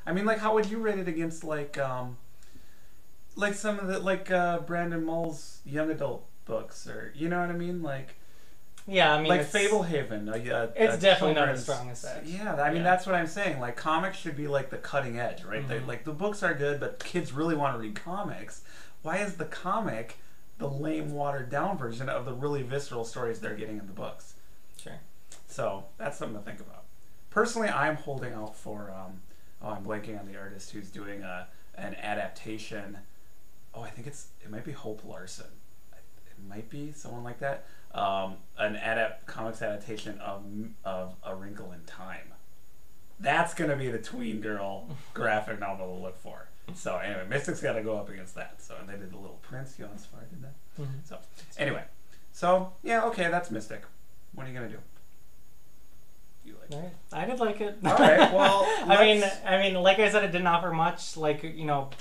I mean, like, how would you rate it against like some of the Brandon Mull's young adult books, or you know what I mean, like. Yeah, I mean, like it's, Fablehaven. It's definitely not as strong as that. Yeah, I mean that's what I'm saying. Like comics should be like the cutting edge, right? Like the books are good, but kids really want to read comics. Why is the comic the lame, watered down version of the really visceral stories they're getting in the books? Sure. So that's something to think about. Personally, I'm holding out for. I'm blanking on the artist who's doing an adaptation. Oh, I think it might be Hope Larson. It might be someone like that. An comics adaptation of A Wrinkle in Time. That's gonna be the tween girl graphic novel to look for. So anyway, Mystic's got to go up against that. So and they did the Little Prince. Johann Safar did that. So anyway, so yeah, okay, that's Mystic. What are you gonna do? You like it? I did like it. All right. Well, I mean, like I said, it didn't offer much, like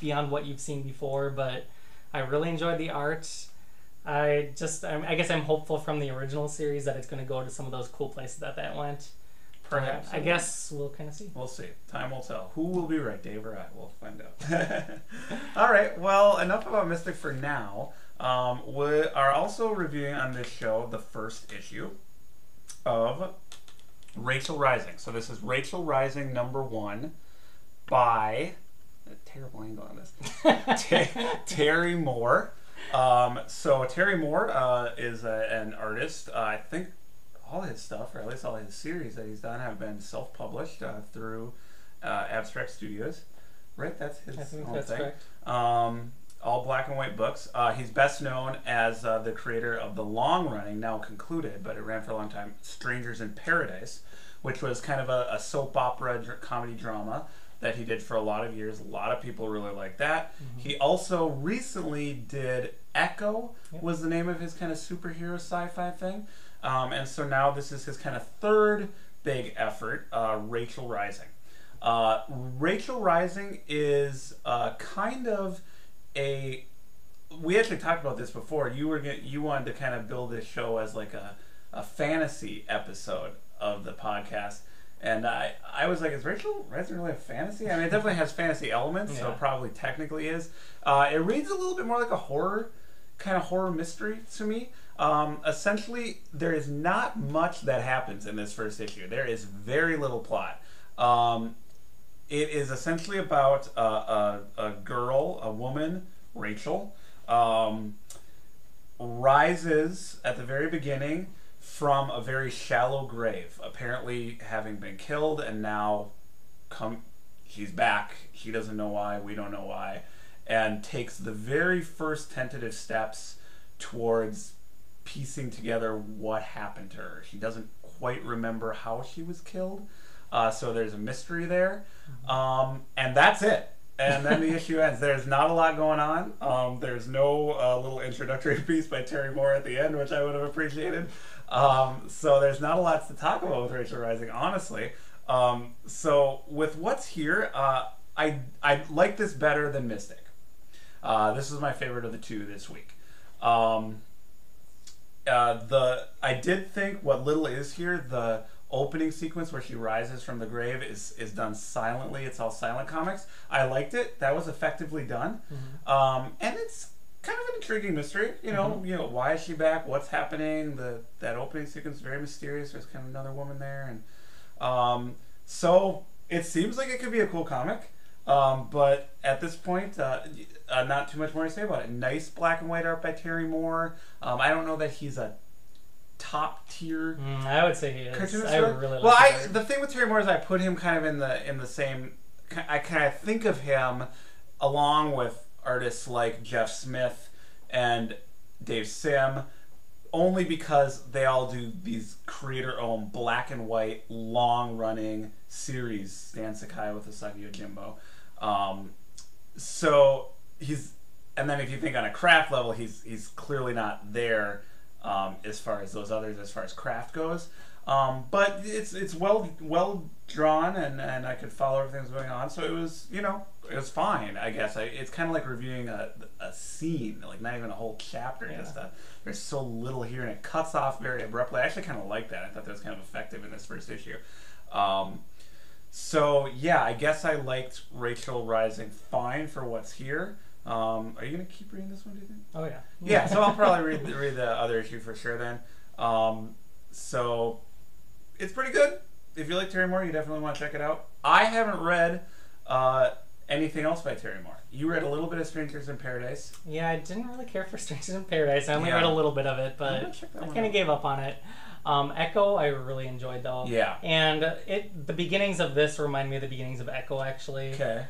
beyond what you've seen before. But I really enjoyed the art. I guess I'm hopeful from the original series that it's going to go to some of those cool places that went. Perhaps. I guess we'll kind of see. We'll see. Time will tell. Who will be right, Dave or I? We'll find out. All right. Well, enough about Mystic for now. We are also reviewing on this show the first issue of Rachel Rising. So this is Rachel Rising #1 by a terrible angle on this. Terry Moore. So Terry Moore is an artist. I think all his stuff, or at least all his series that he's done, have been self-published through Abstract Studios. Right, that's his own thing. Correct. All black and white books. He's best known as the creator of the long-running, now concluded, but it ran for a long time, Strangers in Paradise, which was kind of a soap opera comedy drama that he did for a lot of years. A lot of people really like that. He also recently did Echo, was the name of his kind of superhero sci-fi thing. And so now this is his kind of third big effort, Rachel Rising. Rachel Rising is kind of a... We actually talked about this before. You wanted to kind of build this show as like a fantasy episode of the podcast. And I was like, is Rachel Rising really a fantasy? I mean, it definitely has fantasy elements, so it probably technically is. It reads a little bit more like a horror, kind of horror mystery to me. Essentially, there is not much that happens in this first issue. There is very little plot. It is essentially about a girl, a woman, Rachel, rises at the very beginning from a very shallow grave, apparently having been killed, and now she's back. She doesn't know why, we don't know why, and takes the very first tentative steps towards piecing together what happened to her. She doesn't quite remember how she was killed, so there's a mystery there, and that's it. And then the issue ends. There's not a lot going on. There's no little introductory piece by Terry Moore at the end, which I would have appreciated. So there's not a lot to talk about with Rachel Rising, honestly. So with what's here, I like this better than Mystic. This is my favorite of the two this week. I did think what little is here, the opening sequence where she rises from the grave is done silently. It's all silent comics. I liked it. That was effectively done. And it's kind of an intriguing mystery. You know, why is she back? What's happening? That opening sequence is very mysterious. There's kind of another woman there, and so it seems like it could be a cool comic. But at this point, not too much more to say about it. Nice black and white art by Terry Moore. I don't know that he's a top tier. I would say he is. I really like. Well, the thing with Terry Moore is I put him kind of in the same. I kind of think of him along with artists like Jeff Smith and Dave Sim, only because they all do these creator-owned black and white long-running series. Stan Sakai with Usagi Yojimbo. So he's, and then if you think on a craft level, he's clearly not there. As far as those others, as far as craft goes, but it's well drawn, and I could follow everything that's going on. So it was fine, I guess. It's kind of like reviewing a scene, like not even a whole chapter. Just there's so little here, and it cuts off very abruptly. I actually kind of like that. I thought that was kind of effective in this first issue. So yeah, I guess I liked Rachel Rising fine for what's here. Are you gonna keep reading this one? Do you think? Oh yeah. Yeah. So I'll probably read the other issue for sure then. So it's pretty good. If you like Terry Moore, you definitely want to check it out. I haven't read anything else by Terry Moore. You read a little bit of Strangers in Paradise. Yeah, I didn't really care for Strangers in Paradise. I only read a little bit of it, but I kind of gave up on it. Echo, I really enjoyed though. Yeah. And the beginnings of this remind me of the beginnings of Echo actually. Okay.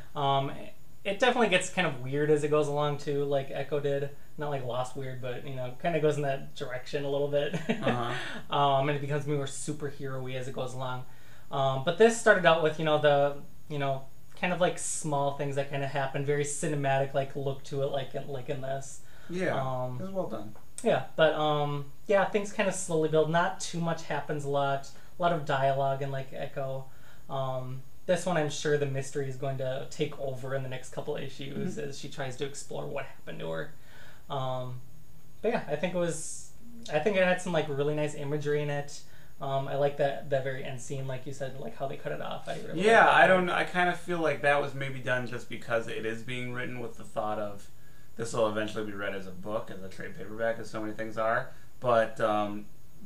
It definitely gets kind of weird as it goes along too, like Echo did. Not like Lost weird, but kind of goes in that direction a little bit. And it becomes more superhero-y as it goes along. But this started out with the kind of like small things that kind of happen, very cinematic like look to it, like in this. Yeah. It was well done. Yeah, but yeah, things kind of slowly build. Not too much happens. A lot of dialogue in like Echo. This one, I'm sure the mystery is going to take over in the next couple of issues as she tries to explore what happened to her. But yeah, I think it had some like really nice imagery in it. I like that very end scene, like you said, like how they cut it off. I kind of feel like that was maybe done just because it is being written with the thought of this will eventually be read as a book, as a trade paperback, as so many things are. But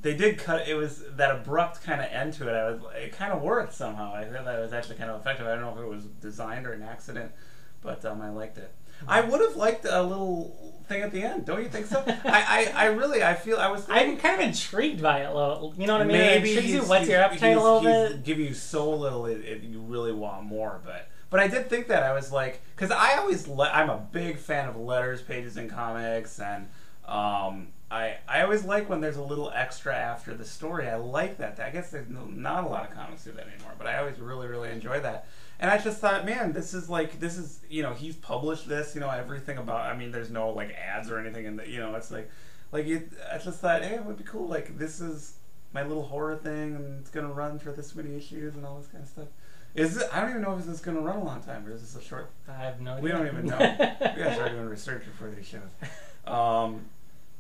they did cut. It was that abrupt kind of end to it. It kind of worked somehow. I thought that it was actually kind of effective. I don't know if it was designed or an accident, but I liked it. I would have liked a little thing at the end. Don't you think so? I'm kind of intrigued by it, though. You know what I mean? Maybe it intrigues you. What's your appetite a little bit? He's giving you so little, you really want more. But I did think that. I was like, because I'm a big fan of letters, pages, and comics, and I always like when there's a little extra after the story. I like that. I guess there's not a lot of comics do that anymore, but I always really, really enjoy that. And I just thought, man, this is he's published this, everything about. I mean, there's no like ads or anything in the, it's I just thought, hey, it would be cool. Like, this is my little horror thing, and it's gonna run for this many issues and all this kind of stuff. I don't even know if this is gonna run a long time, or is this a short? I have no idea. We don't even know. We gotta start doing research before these shows.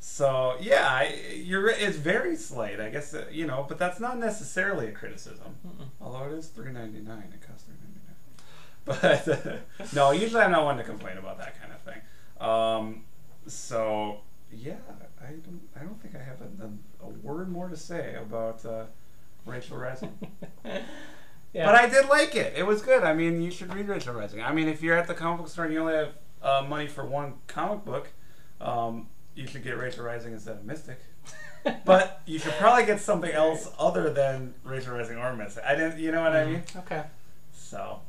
So yeah, it's very slight, I guess. But that's not necessarily a criticism. Although it is $3.99, it costs $3.99. But no, usually I'm not one to complain about that kind of thing. So yeah, I don't think I have a word more to say about Rachel Rising. Yeah. But I did like it. It was good. I mean, you should read Rachel Rising. I mean, if you're at the comic book store and you only have money for one comic book, you should get Rachel Rising instead of Mystic. But you should probably get something else other than Rachel Rising or Mystic. You know what I mean? Okay. So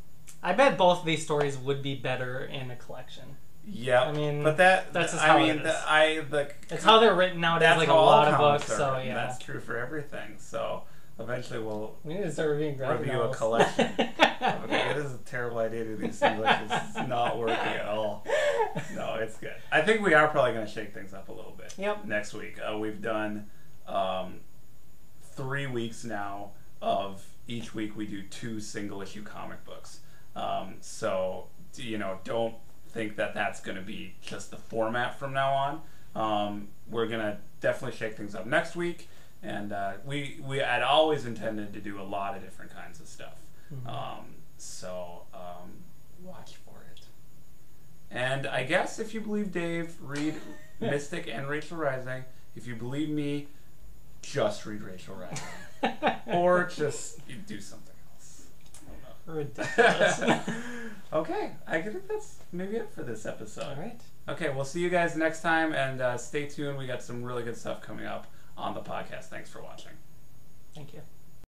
I bet both of these stories would be better in a collection. Yeah, I mean, but that's just how it is. It's how they're written nowadays, like a lot of books. So yeah, that's true for everything. So eventually we need to start reviewing graphic novels. A collection. Okay, this is a terrible idea to do these things. It's not working at all. No, it's good. I think we are probably going to shake things up a little bit. Yep. Next week, we've done 3 weeks now of each week we do 2 single issue comic books. So don't think that that's going to be just the format from now on. We're going to definitely shake things up next week. And we had always intended to do a lot of different kinds of stuff. So watch for it. And I guess if you believe Dave, read Mystic and Rachel Rising. If you believe me, just read Rachel Rising. Or just do something else. I don't know. Ridiculous. Okay, I think that's maybe it for this episode. All right. Okay, we'll see you guys next time, and stay tuned. We got some really good stuff coming up on the podcast. Thanks for watching. Thank you.